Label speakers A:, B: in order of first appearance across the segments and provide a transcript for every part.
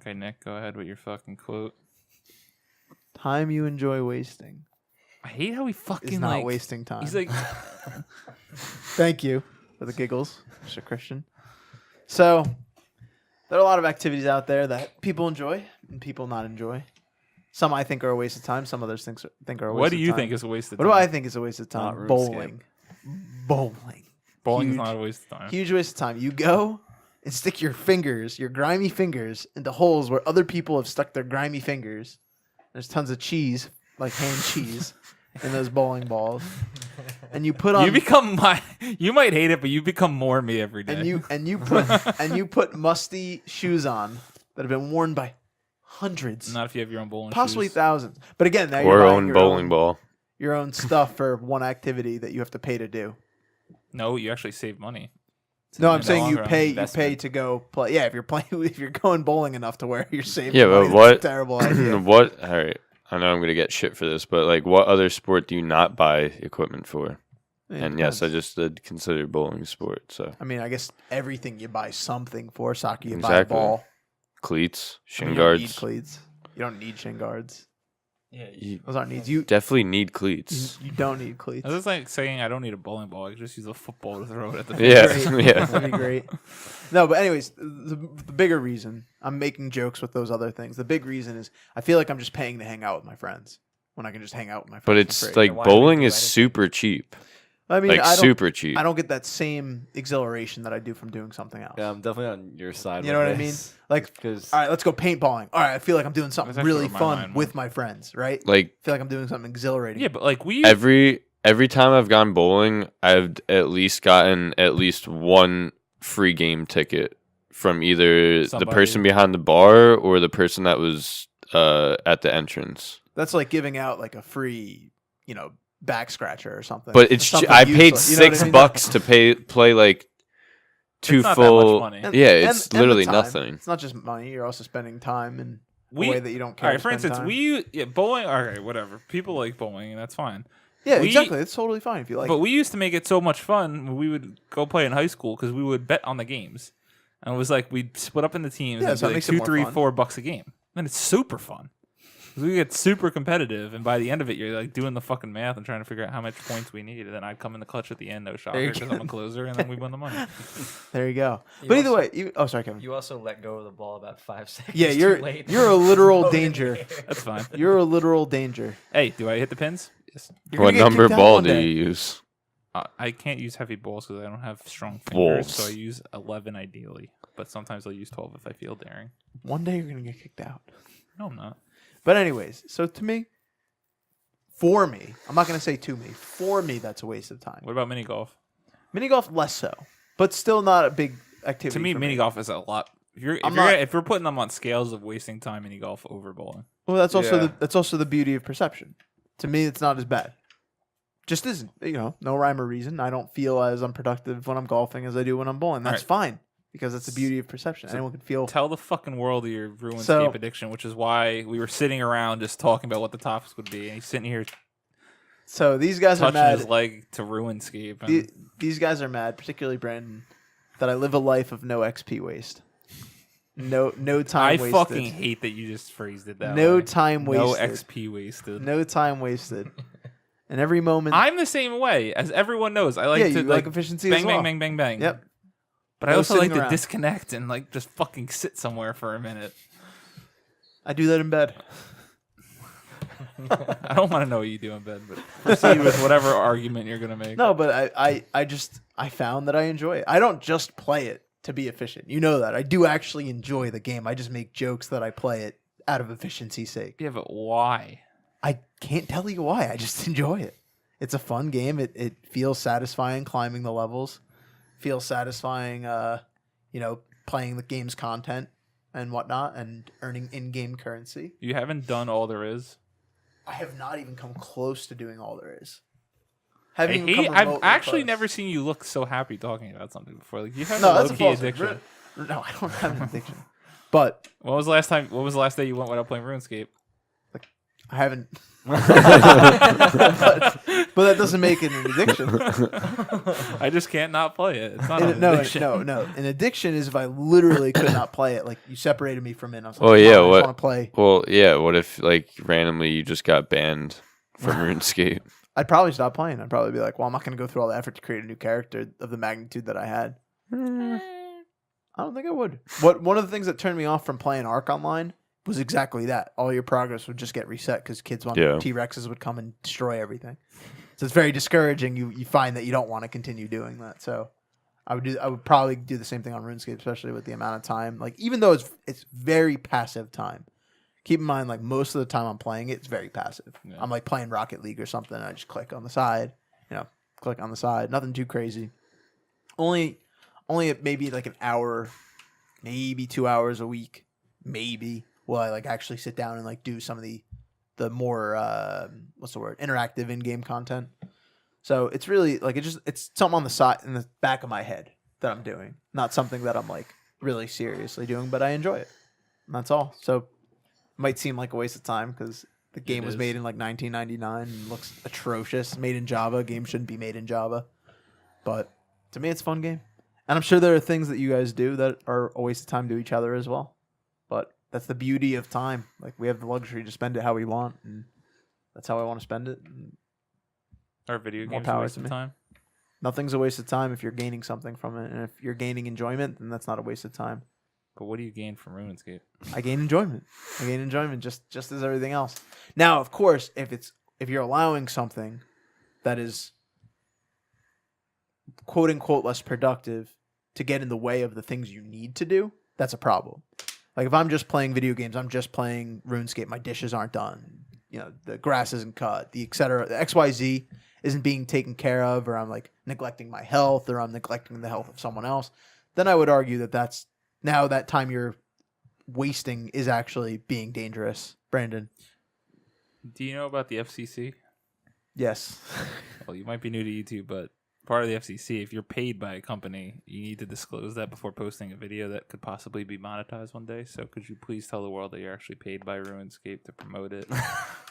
A: Okay, Nick, go ahead with your fucking quote.
B: Time you enjoy wasting
A: I hate how he fucking
B: is not wasting time.
A: He's like,
B: Thank you for the giggles, Mr. Christian. So, there are a lot of activities out there that people enjoy and people not enjoy. Some I think are a waste of time. Some others think are a waste of time.
A: what do you think is a waste of
B: What
A: time?
B: do I think is a waste of time?
C: Not
B: Bowling. Bowling.
A: Bowling's
B: Huge-
A: not a waste of time.
B: Huge waste of time. You go and stick your fingers, your grimy fingers, into holes where other people have stuck their grimy fingers. There's tons of cheese, like hand cheese, in those bowling balls. And you put on
A: You might hate it, but you become more me every day.
B: and you put musty shoes on that have been worn by hundreds,
A: Not if you have your own bowling
B: possibly
A: shoes.
B: thousands. But again, now
D: Or
B: you're buying
D: own
B: your
D: bowling ball.
B: your own stuff for one activity that you have to pay to do.
A: No, you actually save money.
B: No, I'm
A: in the
B: saying
A: long
B: you
A: run,
B: pay
C: investment.
B: to go play. Yeah, if you're going bowling enough to where you're saving
D: Yeah,
B: money,
D: but
B: that's a
D: what?
B: terrible idea.
D: What? All right. I know I'm gonna get shit for this, but like, what other sport do you not buy equipment for?
B: It
D: And yes, I
B: depends.
D: just did consider bowling a sport. So
B: I mean, I guess everything you buy something for. Soccer, you buy a
D: Exactly.
B: ball.
D: cleats,
B: I
D: shin
B: mean, you don't need
D: guards.
B: cleats. You don't need shin guards.
C: Yeah,
D: You
B: Those aren't needs. You
D: definitely need cleats.
B: you don't need cleats.
A: This is like saying I don't need a bowling ball. I can just use a football to throw it at the
D: Yeah,
B: Great.
D: yeah.
B: That'd be great. No, but anyways, the bigger reason I'm making jokes with those other things. The big reason is I feel like I'm just paying to hang out with my friends when I can just hang out with my friends.
D: But
B: for
D: it's
B: free.
D: like
C: Then why do we
D: bowling
C: do
D: is
C: anything?
D: super cheap.
B: I mean,
D: Like
B: I don't,
D: super cheap.
B: I don't get that same exhilaration that I do from doing something else.
C: I'm definitely on your side.
B: You know what I mean? Like,
C: Because
B: all right, let's go paintballing. All right, I feel like I'm doing something
A: That's actually
B: really
A: where my
B: fun
A: mind
B: with
A: went.
B: my friends, right?
D: Like
B: I feel like I'm doing something exhilarating.
A: Yeah, but like we
D: every time I've gone bowling, I've at least gotten at least one free game ticket from either the
A: Somebody.
D: person behind the bar or the person that was at the entrance.
B: That's like giving out like a free, back scratcher or something.
D: But it's
B: Something
D: I paid
B: useless, you know what I mean?
D: $6 to play like two
A: It's not that much
D: full.
A: money.
B: And-
D: Yeah,
B: and-
D: it's
B: and the
D: literally
B: time.
D: nothing.
B: It's not just money. You're also spending time in a
A: we
B: way that you don't care.
A: all right.
B: to
A: For
B: spend
A: instance,
B: time.
A: bowling. Okay, whatever. People like bowling, and that's fine.
B: Yeah,
A: we-
B: exactly. It's totally fine if you like.
A: But we used to make it so much fun when we would go play in high school because we would bet on the games, and it was like we'd split up into teams.
B: Yeah,
A: and
B: so
A: it'd
B: it
A: be
B: makes it
A: like
B: more
A: $2, $3,
B: fun.
A: $4 a game, and it's super fun. 'Cause we get super competitive, and by the end of it, you're like doing the fucking math and trying to figure out how much points we need, and then I'd come in the clutch at the end, no shocker,
B: you
A: because
B: go.
A: I'm a closer, and then we win the money.
B: There you go.
C: You
B: But either
C: also-
B: way, oh sorry, Kevin.
C: you also let go of the ball about 5 seconds.
B: Yeah,
C: too
B: you're
C: late.
B: you're a literal
C: Throw it in
B: danger.
C: the air.
A: That's fine.
B: You're a literal danger.
A: Hey, do I hit the pins? Yes.
B: You're
D: What
B: gonna get
D: number
B: kicked out
D: ball
B: one
D: do
B: day.
D: you use?
A: I can't use heavy balls because I don't have strong fingers,
D: Balls.
A: so I use 11 ideally. But sometimes I'll use 12 if I feel daring.
B: One day you're gonna get kicked out.
A: No, I'm not.
B: But anyways, so for me, I'm not gonna say to me. For me, that's a waste of time.
A: What about mini golf?
B: Mini golf less so, but still not a big activity.
A: To me,
B: for
A: mini golf is a lot.
B: I'm not-
A: If we're putting them on scales of wasting time, mini golf over bowling.
B: Well, that's also
C: Yeah.
B: that's also the beauty of perception. To me, it's not as bad. Just isn't. No rhyme or reason. I don't feel as unproductive when I'm golfing as I do when I'm bowling. That's fine because that's the beauty of perception. Anyone can feel.
A: Tell the fucking world of your RuneScape
B: So-
A: addiction, which is why we were sitting around just talking about what the topics would be, and he's sitting here
B: So these guys are
A: touching
B: mad.
A: his leg to RuneScape. And
B: These guys are mad, particularly Brandon, that I live a life of no XP waste. No time
A: I
B: wasted.
A: fucking hate that you just phrased it that
B: No
A: way.
B: time
A: No
B: wasted.
A: XP wasted.
B: No time wasted. And every moment.
A: I'm the same way, as everyone knows. I like
B: yeah,
A: to
B: you like efficiency
A: bang,
B: as well.
A: bang, bang, bang, bang.
B: Yep.
A: But I
B: No
A: also like
B: sitting
A: to
B: around.
A: disconnect and like just fucking sit somewhere for a minute.
B: I do that in bed.
A: I don't want to know what you do in bed, but proceed with whatever argument you're gonna make.
B: No, but I found that I enjoy it. I don't just play it to be efficient. You know that. I do actually enjoy the game. I just make jokes that I play it out of efficiency's sake.
A: Yeah, but why?
B: I can't tell you why. I just enjoy it. It's a fun game. It feels satisfying climbing the levels. Feels satisfying playing the game's content and whatnot and earning in-game currency.
A: You haven't done all there is.
B: I have not even come close to doing all there is.
A: I've
B: remotely
A: actually
B: close.
A: never seen you look so happy talking about something before. Like you have
B: No,
A: a
B: that's a
A: low-key
B: false
A: addiction.
B: No, I don't have an addiction. But
A: What was the last day you went without playing RuneScape?
B: I haven't. but that doesn't make it an addiction.
A: I just can't not play it. It's not an addiction.
B: No. An addiction is if I literally could not play it. Like you separated me from it. And I was like,
D: Well, yeah.
B: I
D: What?
B: want to play.
D: Well, yeah. What if like randomly you just got banned from RuneScape?
B: I'd probably stop playing. I'd probably be like, well, I'm not going to go through all the effort to create a new character of the magnitude that I had. I don't think I would. One of the things that turned me off from playing Ark Online was exactly that. All your progress would just get reset because kids on T-Rexes would come and destroy everything. So it's very discouraging. You find that you don't want to continue doing that. So I would probably do the same thing on RuneScape, especially with the amount of time. Like even though it's very passive time. Keep in mind, like most of the time I'm playing it, it's very passive. Yeah. I'm like playing Rocket League or something. And I just click on the side, click on the side. Nothing too crazy. Only maybe like an hour, maybe 2 hours a week, maybe. Will I like actually sit down and like do some of the more interactive in-game content. So it's really like it's something on the side in the back of my head that I'm doing, not something that I'm like really seriously doing, but I enjoy it. And that's all. So it might seem like a waste of time because the game was made in like 1999 and looks atrocious. Made in Java. Games shouldn't be made in Java. But to me, it's a fun game. And I'm sure there are things that you guys do that are a waste of time to each other as well. But that's the beauty of time. Like we have the luxury to spend it how we want, and that's how I want to spend it. And
A: our video games a waste of time.
B: Nothing's a waste of time if you're gaining something from it, and if you're gaining enjoyment, then that's not a waste of time.
A: But what do you gain from RuneScape?
B: I gain enjoyment. Just as everything else. Now, of course, if you're allowing something that is quote unquote less productive to get in the way of the things you need to do, that's a problem. Like if I'm just playing video games, I'm just playing RuneScape, my dishes aren't done, the grass isn't cut, the etc. The XYZ isn't being taken care of, or I'm like neglecting my health, or I'm neglecting the health of someone else, then I would argue that now that time you're wasting is actually being dangerous. Brandon.
A: Do you know about the FCC?
B: Yes.
A: Well, you might be new to YouTube, but part of the FCC, if you're paid by a company, you need to disclose that before posting a video that could possibly be monetized one day. So could you please tell the world that you're actually paid by RuneScape to promote it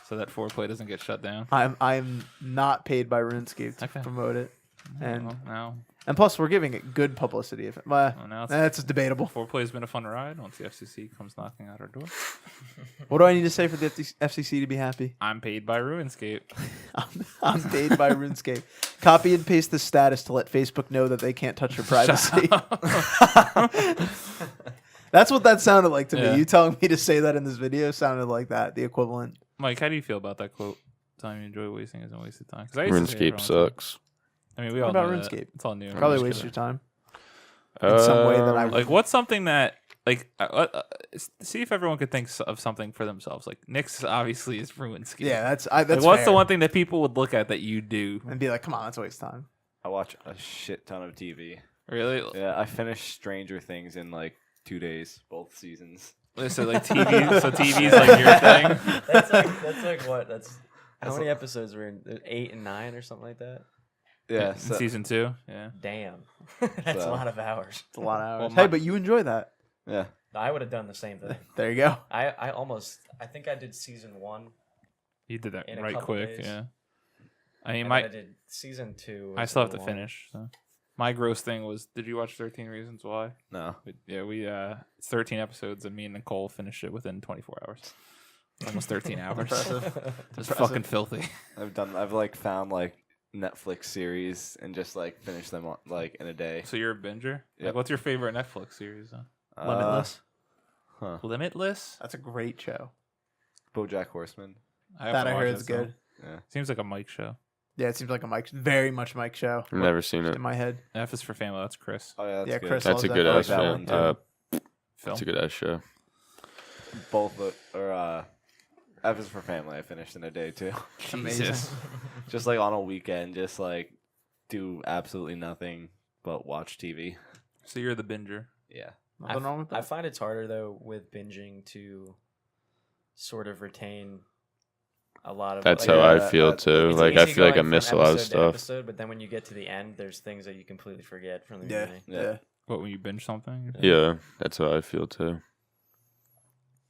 A: so that Foreplay doesn't get shut down?
B: I'm not paid by RuneScape to promote it. And plus, we're giving it good publicity. That's debatable.
A: Foreplay's been a fun ride once the FCC comes knocking at our door.
B: What do I need to say for the FCC to be happy?
A: I'm paid by RuneScape.
B: I'm paid by RuneScape. Copy and paste the status to let Facebook know that they can't touch your privacy. That's what that sounded like to me. You telling me to say that in this video sounded like that, the equivalent.
A: Mike, how do you feel about that quote? Time you enjoy wasting isn't wasted time.
D: RuneScape sucks.
A: I mean, we all
B: about
A: know
B: RuneScape.
A: That. It's all new.
B: Probably waste your time in some way that I
A: like. What's something that see if everyone could think of something for themselves. Like Nick's obviously is RuneScape.
B: Yeah, that's
A: like, what's the one thing that people would look at that you do
B: and be like, "Come on, that's a waste of time."
C: I watch a shit ton of TV.
A: Really?
C: Yeah, I finished Stranger Things in like 2 days, both seasons.
A: So like TV, so TV's like your thing.
C: That's like what? That's how many episodes were in? 8 and 9 or something like that. Yeah,
A: in season 2. Yeah.
C: Damn, that's a lot of hours.
B: It's a lot of hours. Hey, but you enjoy that.
C: Yeah.
E: I would have done the same thing.
B: There you go.
E: I think I did season 1.
A: You did that right quick.
E: Days.
A: Yeah. I mean,
E: I did season 2.
A: I still have to finish. So. My gross thing was, did you watch 13 Reasons Why?
C: No.
A: We it's 13 episodes, and me and Nicole finished it within 24 hours. Almost 13 hours. It's fucking filthy.
C: I've like found like Netflix series and just like finish them like in a day.
A: So you're a binger?
C: Yep.
A: Like, what's your favorite Netflix series?
B: Limitless.
A: Limitless?
B: That's a great show.
C: BoJack Horseman.
B: I heard it's good.
C: Yeah.
A: Seems like a Mike show.
B: Yeah, it seems like a Mike, very much Mike show.
D: I've never seen it.
B: In my head.
A: F is for Family. That's Chris.
C: Oh yeah, that's good.
B: Chris.
D: That's a good ass show.
A: Phil.
D: That's a good ass show.
C: Both F is for Family. I finished in a day too.
B: Amazing.
C: Just like on a weekend, just like do absolutely nothing but watch TV.
A: So you're the binger.
C: Yeah.
B: Nothing wrong with that.
E: I find it's harder though with binging to sort of retain a lot of.
D: That's how I feel too. Like I feel like I miss a lot of stuff.
E: But then when you get to the end, there's things that you completely forget from the
B: Yeah.
E: beginning.
B: Yeah.
A: What, when you binge something?
D: Yeah, that's how I feel too.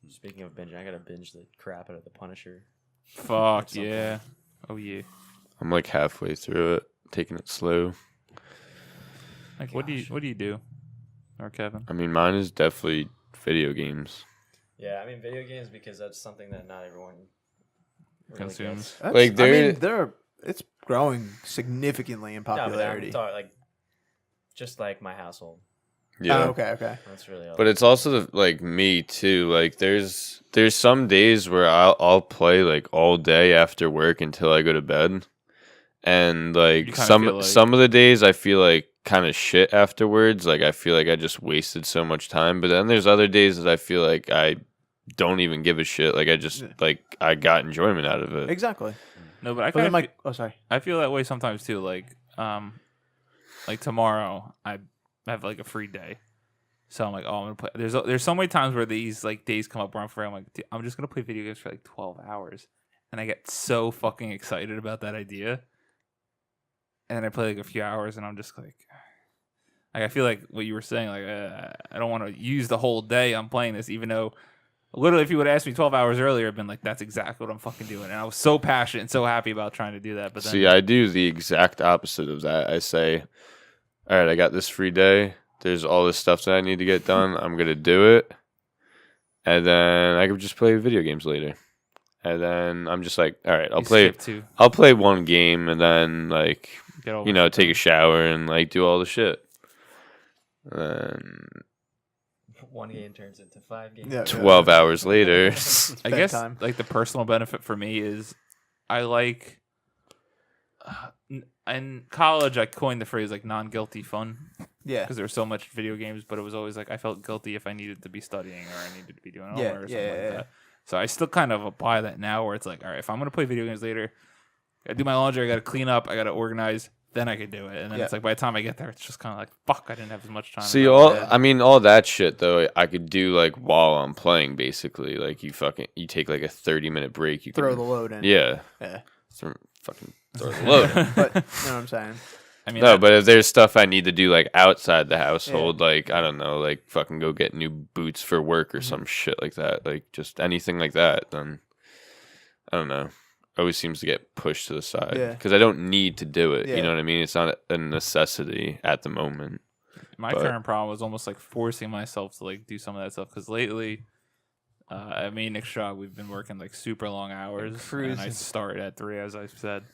E: Speaking of binging, I gotta binge the crap out of The Punisher.
A: Fuck
E: some
A: yeah. Oh yeah.
D: I'm like halfway through it, taking it slow.
A: Like what do you do? Or Kevin?
D: I mean, mine is definitely video games.
E: Yeah, I mean video games because that's something that not everyone really
A: Consumes.
E: gets.
D: Like,
B: it's growing significantly in
E: No, but I'm
B: popularity.
E: talking like just like my household.
D: Yeah.
B: Oh, okay.
E: That's really all.
D: But it's also like me too. Like there's some days where I'll play like all day after work until I go to bed, and
A: You
D: like
A: kinda
D: some
A: feel like-
D: some of the days I feel like kind of shit afterwards. Like I feel like I just wasted so much time. But then there's other days that I feel like I don't even give a shit. Like I just like I got enjoyment out of it.
B: Exactly.
A: No, but I
B: But then
A: kind of
B: sorry.
A: I feel that way sometimes too. Like tomorrow I have like a free day, so I'm like, oh, I'm gonna play. There's so many times where these like days come up where I'm free. I'm like, dude, I'm just gonna play video games for like 12 hours, and I get so fucking excited about that idea. And then I play like a few hours, and I'm just like I feel like what you were saying. Like I don't want to use the whole day I'm playing this, even though. Literally, if you would have asked me 12 hours earlier, I'd been like, that's exactly what I'm fucking doing. And I was so passionate and so happy about trying to do that. But then,
D: See, I do the exact opposite of that. I say, all right, I got this free day. There's all this stuff that I need to get done. I'm gonna do it, and then I could just play video games later. And then I'm just like, all right, I'll play one game, and then like take a shower and like do all the shit. And then
E: one game turns into 5 games.
B: Yeah,
D: 12 hours later.
A: I guess
B: bedtime.
A: like the personal benefit for me is I like in college I coined the phrase like non-guilty fun
B: Yeah.
A: because there was so much video games, but it was always like I felt guilty if I needed to be studying or I needed to be doing homework or something like that. So I still kind of apply that now where it's like, all right, if I'm gonna play video games later, I do my laundry, I gotta clean up, I gotta organize, then I could do it. And then it's like by the time I get there, it's just kind of like, fuck, I didn't have as much time.
D: See, all that shit though, I could do like while I'm playing. Basically, like you take like a 30-minute break. You
B: Throw
D: can,
B: the load in.
D: Yeah. Fucking throw the load in.
B: But you know what I'm saying?
A: I mean,
D: No, but if there's stuff I need to do like outside the household, like I don't know, like fucking go get new boots for work or some shit like that, like just anything like that, then I don't know. Always seems to get pushed to the side because I don't need to do it. You know what I mean? It's not a necessity at the moment.
A: my current problem was almost like forcing myself to like do some of that stuff because lately, at me and Nick Shaw, we've been working like super long hours, and I start at 3, as I said.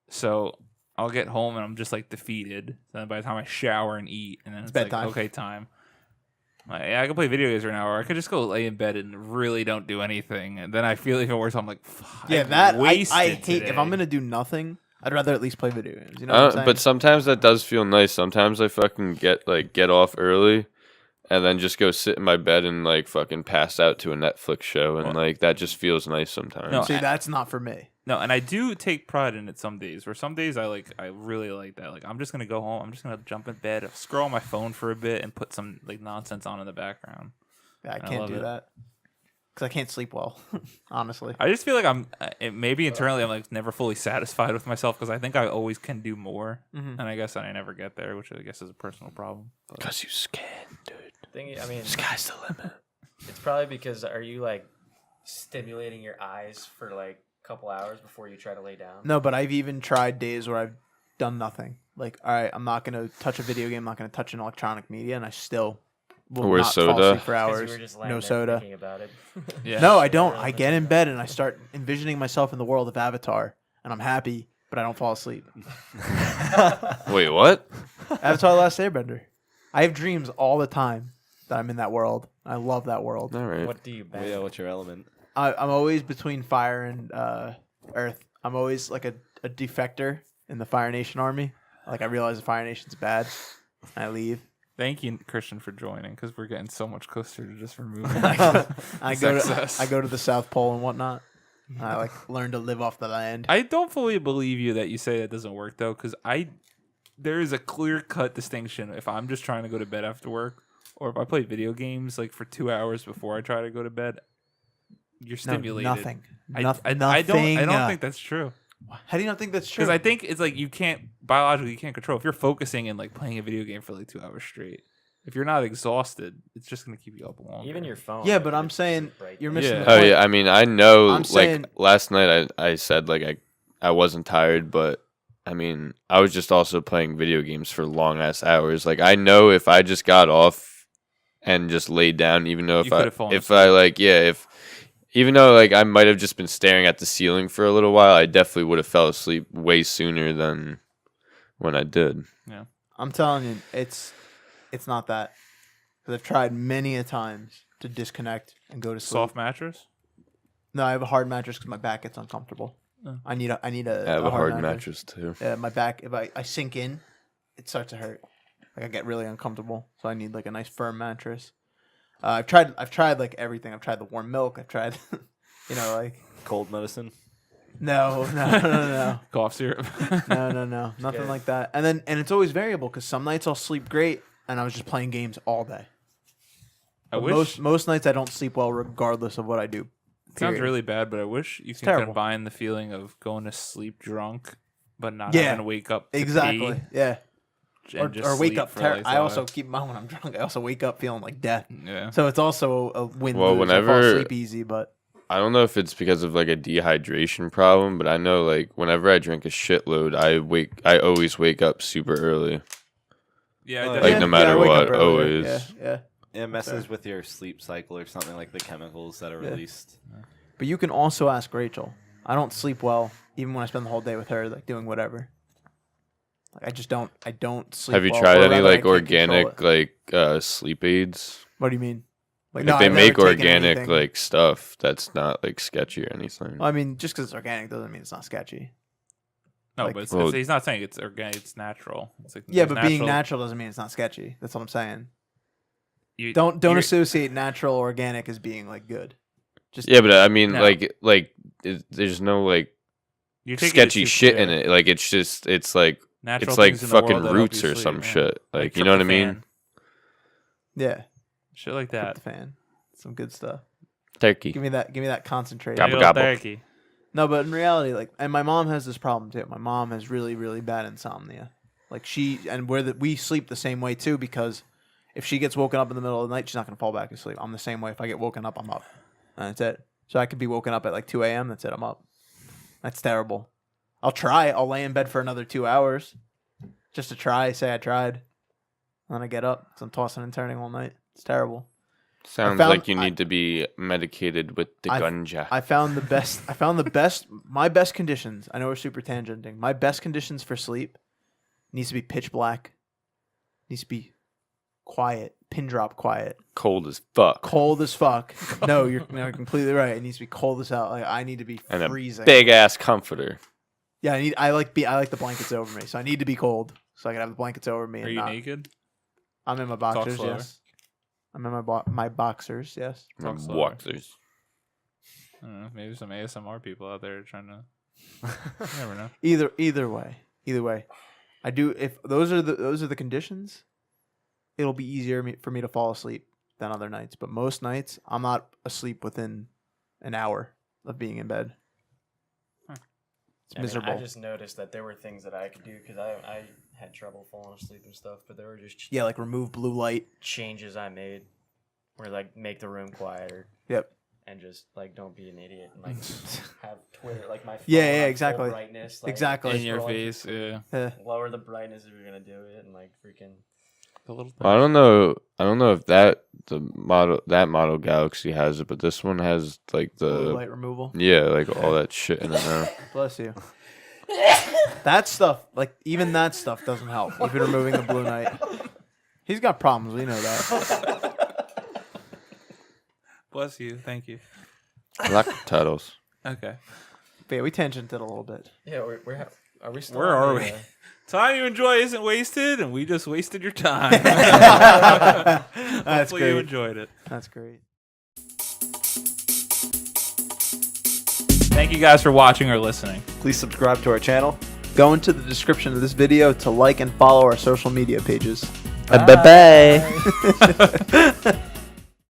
A: So I'll get home and I'm just like defeated. Then by the time I shower and eat, and then it's like
B: bedtime.
A: okay, time. I can play video games right now, or I could just go lay in bed and really don't do anything, and then I feel even worse. I'm like,
B: Yeah, I hate if I'm gonna do nothing. I'd rather at least play video games. You know what I'm saying?
D: But sometimes that does feel nice. Sometimes I fucking get off early, and then just go sit in my bed and like fucking pass out to a Netflix show, and like that just feels nice sometimes.
A: No,
B: See, that's not for me.
A: No, and I do take pride in it some days. Where some days I really like that. Like I'm just gonna go home. I'm just gonna jump in bed, scroll on my phone for a bit, and put some like nonsense on in the background.
B: Yeah, I
A: I
B: can't
A: love
B: do
A: it.
B: that because I can't sleep well. Honestly.
A: I just feel like maybe internally I'm like never fully satisfied with myself because I think I always can do more, and I guess I never get there, which I guess is a personal problem. But-
D: Because you scan, dude.
E: I mean,
D: Sky's the limit.
E: it's probably because are you like stimulating your eyes for like a couple hours before you try to lay down?
B: No, but I've even tried days where I've done nothing. Like, all right, I'm not gonna touch a video game. I'm not gonna touch an electronic media, and I still will
D: Or
B: not fall
D: soda.
B: asleep for
E: 'Cause
B: hours.
E: you were just laying
B: No
E: there
B: soda.
E: thinking about it.
A: Yeah.
B: No, I don't. I get in bed and I start envisioning myself in the world of Avatar, and I'm happy, but I don't fall asleep.
D: Wait, what?
B: Avatar: The Last Airbender. I have dreams all the time that I'm in that world. I love that world.
D: All right.
E: What do you bang?
C: Yeah, what's your element?
B: I'm always between fire and earth. I'm always like a defector in the Fire Nation army. Like I realize the Fire Nation's bad, and I leave.
A: Thank you, Christian, for joining because we're getting so much closer to just removing.
B: I
A: Success.
B: go to the South Pole and whatnot. I like learn to live off the land.
A: I don't fully believe you that you say that doesn't work though, because there is a clear cut distinction if I'm just trying to go to bed after work, or if I play video games like for 2 hours before I try to go to bed. You're stimulated.
B: Nothing.
A: I
B: Nothing.
A: don't think that's true.
B: How do you not think that's true?
A: Because I think it's like you can't biologically you can't control if you're focusing and like playing a video game for like 2 hours straight. If you're not exhausted, it's just gonna keep you up longer.
E: Even your phone.
B: Yeah,
E: like,
B: but
E: if
B: I'm
E: it's
B: saying
E: super bright
B: you're
E: there.
B: missing
A: Yeah.
B: the
D: Oh
B: point.
D: yeah, I mean, I know.
B: I'm saying-
D: like last night, I said like I wasn't tired, but I mean, I was just also playing video games for long ass hours. Like I know if I just got off and just laid down, even though
A: You could've fallen
D: if I
A: asleep.
D: like if even though like I might have just been staring at the ceiling for a little while, I definitely would have fell asleep way sooner than when I did.
B: I'm telling you, it's not that. Because I've tried many a times to disconnect and go to sleep.
A: soft mattress.
B: No, I have a hard mattress because my back gets uncomfortable.
A: Oh.
B: I need a
D: I have a hard mattress too.
B: Yeah, my back. If I sink in, it starts to hurt. Like I get really uncomfortable, so I need like a nice firm mattress. I've tried like everything. I've tried the warm milk. I've tried, like
C: Cold medicine.
B: no,
A: Cough syrup.
B: no, nothing
E: Good.
B: like that. And it's always variable because some nights I'll sleep great, and I was just playing games all day.
A: I
B: But
A: wish.
B: most nights I don't sleep well, regardless of what I do.
A: It sounds
B: period.
A: really bad, but I wish you can
B: terrible.
A: combine the feeling of going to sleep drunk, but not
B: Yeah,
A: having to wake up to
B: Exactly. Yeah.
A: pee and just
B: Or wake
A: sleep
B: up.
A: for like
B: I also
A: 5.
B: keep in mind when I'm drunk. I also wake up feeling like death.
A: Yeah.
B: So it's also a win.
D: Well,
B: lose. I fall
D: whenever-
B: asleep easy, but
D: I don't know if it's because of like a dehydration problem, but I know like whenever I drink a shitload, I always wake up super early.
A: Yeah, I
C: Like,
A: definitely-
D: no
B: I
D: matter
B: wake up
D: what,
B: earlier.
D: always.
B: Yeah.
C: It messes with your sleep cycle or something like the chemicals that are
B: Yeah.
C: released.
B: But you can also ask Rachel. I don't sleep well, even when I spend the whole day with her, like doing whatever. Like I just don't. I don't sleep.
D: Have you
B: well,
D: tried
B: or
D: any
B: rather, I
D: like
B: can't control
D: organic
B: it.
D: like sleep aids?
B: What do you mean?
D: Like
B: no,
D: they
B: I've
D: make
B: never taken
D: organic
B: anything.
D: like stuff that's not like sketchy or anything.
B: I mean, just because it's organic doesn't mean it's not sketchy.
A: no,
B: like-
A: but it's,
D: Well-
A: he's not saying it's organic. It's natural. It's like
B: Yeah,
A: there's
B: but being natural doesn't mean it's not sketchy. That's what I'm saying.
A: you-
B: Don't
A: you're-
B: associate natural organic as being like good. Just
D: Yeah, but I mean
A: No.
D: there's no like
A: you're taking it
D: sketchy
A: too-
D: shit in
A: yeah.
D: it. Like it's like
A: Natural
D: it's like
A: things in the world
D: fucking
A: that help
D: roots
A: you
D: or
A: sleep,
D: some
A: yeah.
D: shit. Like you
A: Like
D: know what I mean?
A: tryptophan,
B: yeah,
A: Shit like that.
B: tryptophan, some good stuff.
D: Turkey.
B: Give me that concentrate.
D: Gobble,
A: Big ol'
D: gobble.
A: turkey.
B: No, but in reality, like, and my mom has this problem too. My mom has really, really bad insomnia. Like we sleep the same way too, because if she gets woken up in the middle of the night, she's not gonna fall back asleep. I'm the same way. If I get woken up, I'm up, and that's it. So I could be woken up at like 2 a.m. That's it. I'm up. That's terrible. I'll try. I'll lay in bed for another 2 hours, just to try. Say I tried, and then I get up. So I'm tossing and turning all night. It's terrible.
D: Sounds
B: found-
D: like you need to be medicated with the ganja.
B: I found the best. My best conditions. I know we're super tangenting. My best conditions for sleep needs to be pitch black. Needs to be quiet, pin drop quiet,
D: Cold as fuck.
B: cold as fuck. No, you're completely right. It needs to be cold as hell. Like I need to be
D: And a
B: freezing.
D: big ass comforter.
B: Yeah, I like the blankets over me, so I need to be cold, so I can have the blankets over me.
A: Are
B: and
A: you
B: not,
A: naked?
B: I'm in my boxers.
A: slower.
B: Yes, I'm in my boxers. Yes.
A: Talk
D: And
A: slower.
D: walkers.
A: I don't know. Maybe some ASMR people out there trying to. You never know.
B: Either way, I do. If those are the conditions, it'll be easier for me to fall asleep than other nights. But most nights, I'm not asleep within an hour of being in bed. It's
E: I mean,
B: miserable.
E: I just noticed that there were things that I could do because I had trouble falling asleep and stuff, but there were just
B: Yeah, like remove blue light.
E: changes I made where like make the room quieter
B: Yep.
E: and just like don't be an idiot and like have Twitter like my phone
B: Yeah,
E: on full
B: exactly.
E: brightness, like,
B: Exactly.
A: In your
E: scrolling
A: face,
E: through
A: yeah.
B: Yeah.
E: lower the brightness if you're gonna do it and like freaking
A: The little
D: Well, I don't know if that model Galaxy has it, but this one has like
B: Blue
D: the
B: light removal.
D: yeah, like all that shit in it now.
B: Bless you. That stuff, like even that stuff, doesn't help. Even removing the blue light. He's got problems. We know that.
A: Bless you. Thank you.
D: Black titles.
A: Okay.
B: But yeah, we tangented a little bit.
E: yeah are we still
A: Where
E: on
A: are
E: the,
A: we? Time you enjoy isn't wasted, and we just wasted your time.
B: That's
A: Hopefully you
B: great.
A: enjoyed it.
B: That's great.
A: Thank you guys for watching or listening.
C: Please subscribe to our channel.
B: Go into the description of this video to like and follow our social media pages.
C: Bye.